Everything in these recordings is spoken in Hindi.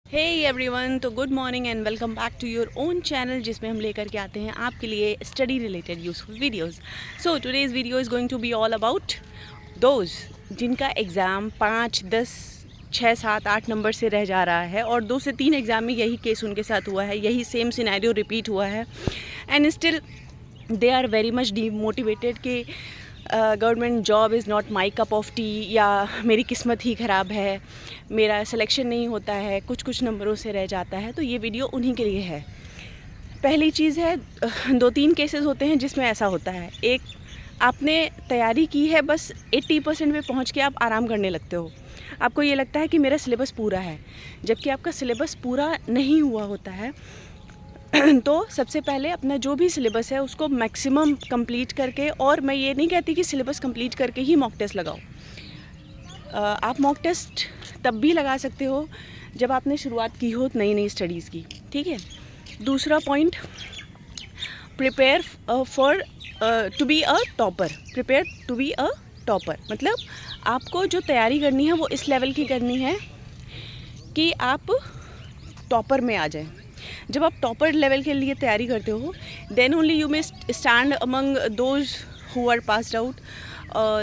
हे एवरीवन, तो good morning and welcome back to your own channel, जिसमें हम लेकर के आते हैं आपके लिए study related useful videos. So today's video is going to be all about those जिनका एग्ज़ाम 5, 10, 6, 7, 8 नंबर से रह जा रहा है और 2 से 3 एग्ज़ाम में यही केस उनके साथ हुआ है, यही सेम सिनेरियो रिपीट हुआ है and still they are very much demotivated कि government job is not my cup of tea, या मेरी किस्मत ही ख़राब है, मेरा सिलेक्शन नहीं होता है, कुछ कुछ नंबरों से रह जाता है। तो ये वीडियो उन्हीं के लिए है। पहली चीज़ है, 2-3 केसेस होते हैं जिसमें ऐसा होता है। एक, आपने तैयारी की है, बस 80% पे पहुँच के आप आराम करने लगते हो। आपको ये लगता है कि मेरा सिलेबस पूरा है, जबकि आपका सिलेबस पूरा नहीं हुआ होता है। तो सबसे पहले अपना जो भी सिलेबस है उसको मैक्सिमम कंप्लीट करके, और मैं ये नहीं कहती कि सिलेबस कंप्लीट करके ही मॉक टेस्ट लगाओ। आप मॉक टेस्ट तब भी लगा सकते हो जब आपने शुरुआत की हो नई नई स्टडीज़ की, ठीक है। दूसरा point, prepare for to be a topper. Prepare to be a topper मतलब आपको जो तैयारी करनी है वो इस लेवल की करनी है कि आप टॉपर में आ जाएं। जब आप टॉपर लेवल के लिए तैयारी करते हो, then only you may stand among those who are passed out,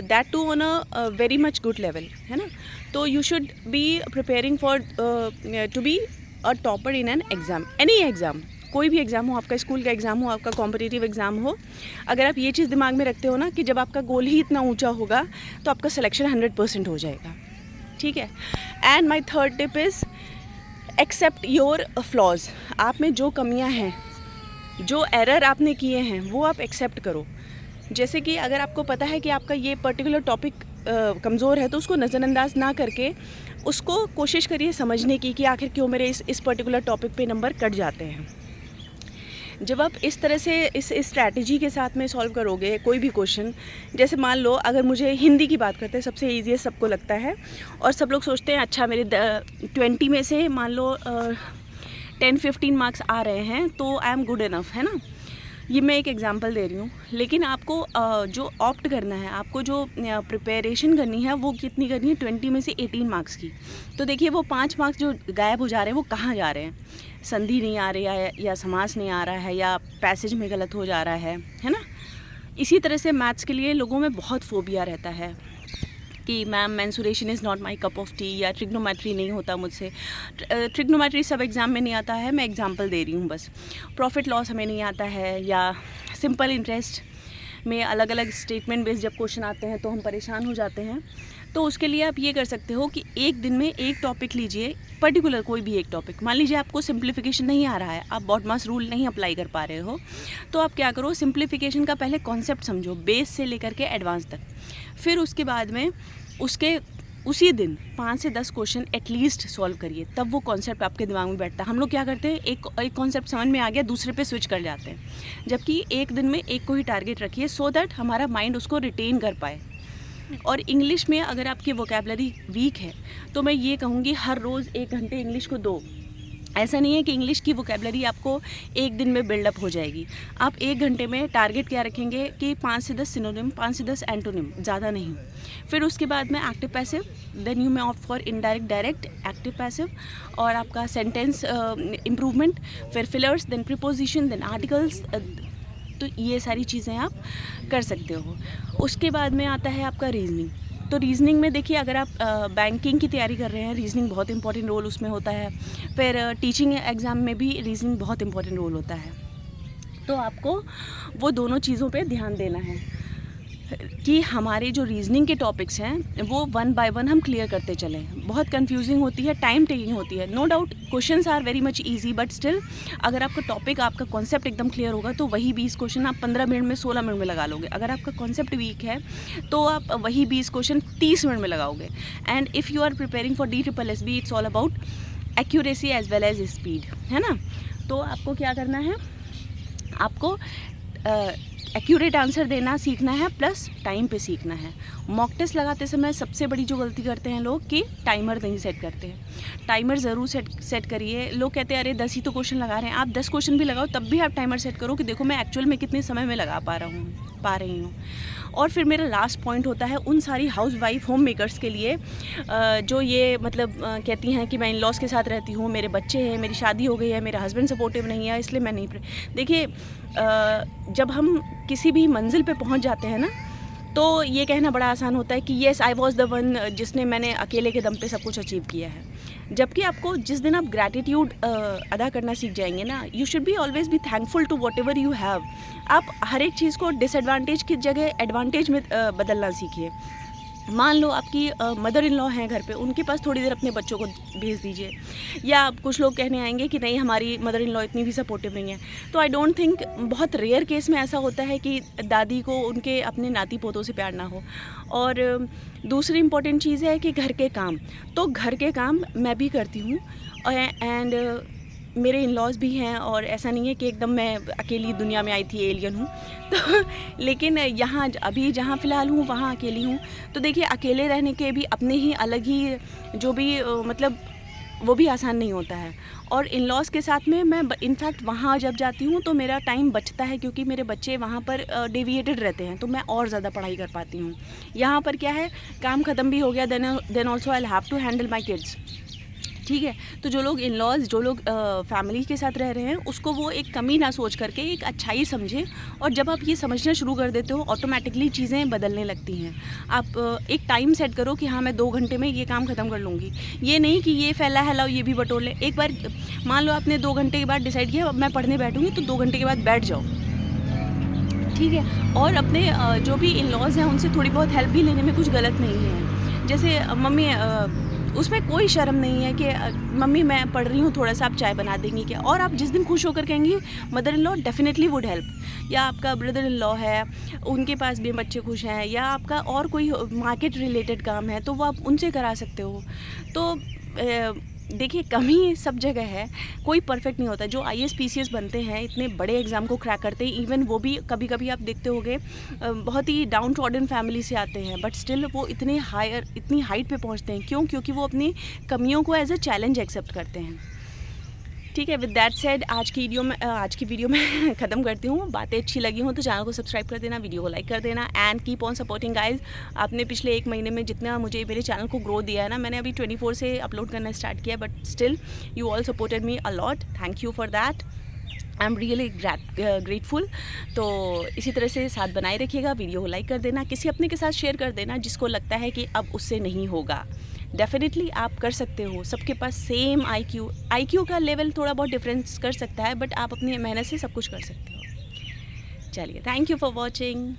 that too on a very much good level, है ना। तो you should be preparing for to be a topper in an exam, any exam, कोई भी एग्ज़ाम हो, आपका स्कूल का एग्ज़ाम हो, आपका कॉम्पिटिटिव एग्ज़ाम हो। अगर आप ये चीज़ दिमाग में रखते हो ना कि जब आपका गोल ही इतना ऊंचा होगा तो आपका सिलेक्शन 100% हो जाएगा, ठीक है। And my third tip is accept your flaws. आप में जो कमियां हैं, जो एरर आपने किए हैं, वो आप एक्सेप्ट करो। जैसे कि अगर आपको पता है कि आपका ये पर्टिकुलर टॉपिक कमज़ोर है, तो उसको नज़रअंदाज ना करके उसको कोशिश करिए समझने की कि आखिर क्यों मेरे इस पर्टिकुलर टॉपिक पे नंबर कट जाते हैं। जब आप इस तरह से इस स्ट्रैटेजी के साथ में सॉल्व करोगे कोई भी क्वेश्चन, जैसे मान लो अगर मुझे हिंदी की बात करते हैं, सबसे ईजीएस्ट सबको लगता है और सब लोग सोचते हैं अच्छा मेरे 20 में से मान लो 10-15 मार्क्स आ रहे हैं तो आई एम गुड इनफ, है ना। ये मैं एक एग्जांपल दे रही हूँ, लेकिन आपको जो ऑप्ट करना है, आपको जो प्रिपरेशन करनी है वो कितनी करनी है, 20 में से 18 मार्क्स की। तो देखिए वो 5 मार्क्स जो गायब हो जा रहे हैं वो कहाँ जा रहे हैं। संधि नहीं आ रही है, या समास नहीं आ रहा है, या पैसेज में गलत हो जा रहा है ना। इसी तरह से मैथ्स के लिए लोगों में बहुत फोबिया रहता है कि ma'am mensuration is not my cup of tea, या ट्रिग्नोमेट्री नहीं होता मुझसे। ट्रिग्नोमेट्री सब एग्ज़ाम में नहीं आता है, मैं एग्जांपल दे रही हूँ बस। प्रॉफिट लॉस हमें नहीं आता है, या सिंपल इंटरेस्ट में अलग अलग स्टेटमेंट बेस्ड जब क्वेश्चन आते हैं तो हम परेशान हो जाते हैं। तो उसके लिए आप ये कर सकते हो कि एक दिन में एक टॉपिक लीजिए, पर्टिकुलर कोई भी एक टॉपिक। मान लीजिए आपको सिंप्लीफिकेशन नहीं आ रहा है, आप बॉडमास रूल नहीं अप्लाई कर पा रहे हो, तो आप क्या करो, सिंप्लीफिकेशन का पहले कॉन्सेप्ट समझो, बेस से लेकर के एडवांस तक। फिर उसके बाद में उसी दिन 5 से 10 क्वेश्चन एटलीस्ट सॉल्व करिए, तब वो कॉन्सेप्ट आपके दिमाग में बैठता है। हम लोग क्या करते हैं, एक कॉन्सेप्ट समझ में आ गया, दूसरे पे स्विच कर जाते हैं, जबकि एक दिन में एक को ही टारगेट रखिए सो दैट हमारा माइंड उसको रिटेन कर पाए। और इंग्लिश में अगर आपकी वोकैबुलरी वीक है तो मैं ये कहूँगी हर रोज़ 1 घंटे इंग्लिश को दो। ऐसा नहीं है कि इंग्लिश की वोकैबुलरी आपको एक दिन में बिल्डअप हो जाएगी। आप 1 घंटे में टारगेट क्या रखेंगे कि 5 से 10 सिनोनिम, 5 से 10 एंटोनिम, ज़्यादा नहीं। फिर उसके बाद में active passive, then you may opt for indirect, direct, active passive, और आपका सेंटेंस इम्प्रूवमेंट, फिर fillers, then preposition, then articles. तो ये सारी चीज़ें आप कर सकते हो। उसके बाद में आता है आपका रीजनिंग। तो रीजनिंग में देखिए, अगर आप बैंकिंग की तैयारी कर रहे हैं, रीजनिंग बहुत इंपॉर्टेंट रोल उसमें होता है। फिर टीचिंग एग्ज़ाम में भी रीजनिंग बहुत इंपॉर्टेंट रोल होता है। तो आपको वो दोनों चीज़ों पे ध्यान देना है कि हमारे जो रीजनिंग के टॉपिक्स हैं वो 1 बाय 1 हम क्लियर करते चलें। बहुत कंफ्यूजिंग होती है, टाइम टेकिंग होती है, no doubt questions are very much easy, but still अगर आपका टॉपिक, आपका कॉन्सेप्ट एकदम क्लियर होगा तो वही 20 क्वेश्चन आप 15 मिनट में, 16 मिनट में लगा लोगे। अगर आपका कॉन्सेप्ट वीक है तो आप वही 20 क्वेश्चन 30 मिनट में लगाओगे। And if you are preparing for DSSB, it's all about accuracy as well as speed, है ना। तो आपको क्या करना है, आपको एक्यूरेट आंसर देना सीखना है, प्लस टाइम पे सीखना है। मॉक टेस्ट लगाते समय सबसे बड़ी जो गलती करते हैं लोग कि टाइमर नहीं सेट करते हैं। टाइमर ज़रूर सेट करिए। लोग कहते हैं अरे 10 ही तो क्वेश्चन लगा रहे हैं, आप 10 क्वेश्चन भी लगाओ तब भी आप टाइमर सेट करो कि देखो मैं एक्चुअल में कितने समय में लगा पा रही हूँ। और फिर मेरा लास्ट पॉइंट होता है उन सारी हाउस वाइफ होम मेकर्स के लिए जो ये मतलब कहती हैं कि मैं इन लॉज के साथ रहती हूँ, मेरे बच्चे हैं, मेरी शादी हो गई है, मेरा हस्बैंड सपोर्टिव नहीं है, इसलिए मैं नहीं। देखिए जब हम किसी भी मंजिल पे पहुँच जाते हैं ना, तो ये कहना बड़ा आसान होता है कि yes I was the one जिसने मैंने अकेले के दम पे सब कुछ अचीव किया है। जबकि आपको जिस दिन आप ग्रैटिट्यूड अदा करना सीख जाएंगे ना, you should be always be thankful to whatever you have. आप हर एक चीज़ को डिसएडवांटेज की जगह एडवांटेज में बदलना सीखिए। मान लो आपकी मदर इन लॉ हैं घर पे, उनके पास थोड़ी देर अपने बच्चों को भेज दीजिए। या कुछ लोग कहने आएंगे कि नहीं हमारी मदर इन लॉ इतनी भी सपोर्टिव नहीं है, तो आई डोंट थिंक, बहुत रेयर केस में ऐसा होता है कि दादी को उनके अपने नाती पोतों से प्यार ना हो। और दूसरी इम्पॉर्टेंट चीज़ है कि घर के काम, तो घर के काम मैं भी करती हूँ एंड मेरे इन लॉज भी हैं, और ऐसा नहीं है कि एकदम मैं अकेली दुनिया में आई थी, एलियन हूँ। तो लेकिन यहाँ अभी जहाँ फ़िलहाल हूँ वहाँ अकेली हूँ। तो देखिए अकेले रहने के भी अपने ही अलग ही जो भी मतलब वो भी आसान नहीं होता है। और इन लॉज के साथ में मैं इनफैक्ट वहाँ जब जाती हूँ तो मेरा टाइम बचता है, क्योंकि मेरे बच्चे वहाँ पर डेविएटेड रहते हैं, तो मैं और ज़्यादा पढ़ाई कर पाती हूँ। यहाँ पर क्या है, काम ख़त्म भी हो गया, then also I have to handle my kids. ठीक है, तो जो लोग इन लॉज, जो लोग फैमिली के साथ रह रहे हैं, उसको वो एक कमी ना सोच करके एक अच्छाई समझें। और जब आप ये समझना शुरू कर देते हो, ऑटोमेटिकली चीज़ें बदलने लगती हैं। आप एक टाइम सेट करो कि हाँ मैं 2 घंटे में ये काम ख़त्म कर लूँगी। ये नहीं कि ये फैला है लाओ ये भी बटोर ले। एक बार मान लो आपने 2 घंटे के बाद डिसाइड किया मैं पढ़ने बैठूँगी, तो 2 घंटे के बाद बैठ जाओ। ठीक है, और अपने जो भी इन लॉज हैं उनसे थोड़ी बहुत हेल्प भी लेने में कुछ गलत नहीं है। जैसे मम्मी, उसमें कोई शर्म नहीं है कि मम्मी मैं पढ़ रही हूँ, थोड़ा सा आप चाय बना देंगी क्या। और आप जिस दिन खुश होकर कहेंगी mother in law definitely would help. या आपका ब्रदर इन लॉ है, उनके पास भी बच्चे खुश हैं, या आपका और कोई मार्केट रिलेटेड काम है तो वो आप उनसे करा सकते हो। तो देखिए कमी सब जगह है, कोई परफेक्ट नहीं होता। जो IAS PCS बनते हैं, इतने बड़े एग्ज़ाम को क्रैक करते हैं, इवन वो भी कभी कभी आप देखते होंगे बहुत ही डाउन ट्रॉडन फैमिली से आते हैं, बट स्टिल वो इतनी हाइट पे पहुंचते हैं। क्यों? क्योंकि वो अपनी कमियों को एज अ चैलेंज एक्सेप्ट करते हैं। ठीक है, विद दैट सेड आज की वीडियो में ख़त्म करती हूँ। बातें अच्छी लगी हों तो चैनल को सब्सक्राइब कर देना, वीडियो को लाइक कर देना, and keep on supporting guys. आपने पिछले 1 महीने में जितना मुझे मेरे चैनल को ग्रो दिया है ना, मैंने अभी 24 से अपलोड करना स्टार्ट किया, but still you all supported me a lot. Thank you for that, I am really grateful. तो इसी तरह से साथ बनाए रखिएगा, वीडियो को लाइक कर देना, किसी अपने के साथ शेयर कर देना जिसको लगता है कि अब उससे नहीं होगा। डेफिनेटली आप कर सकते हो, सबके पास सेम IQ का लेवल थोड़ा बहुत डिफरेंस कर सकता है, बट आप अपनी मेहनत से सब कुछ कर सकते हो। चलिए, थैंक यू फॉर वॉचिंग।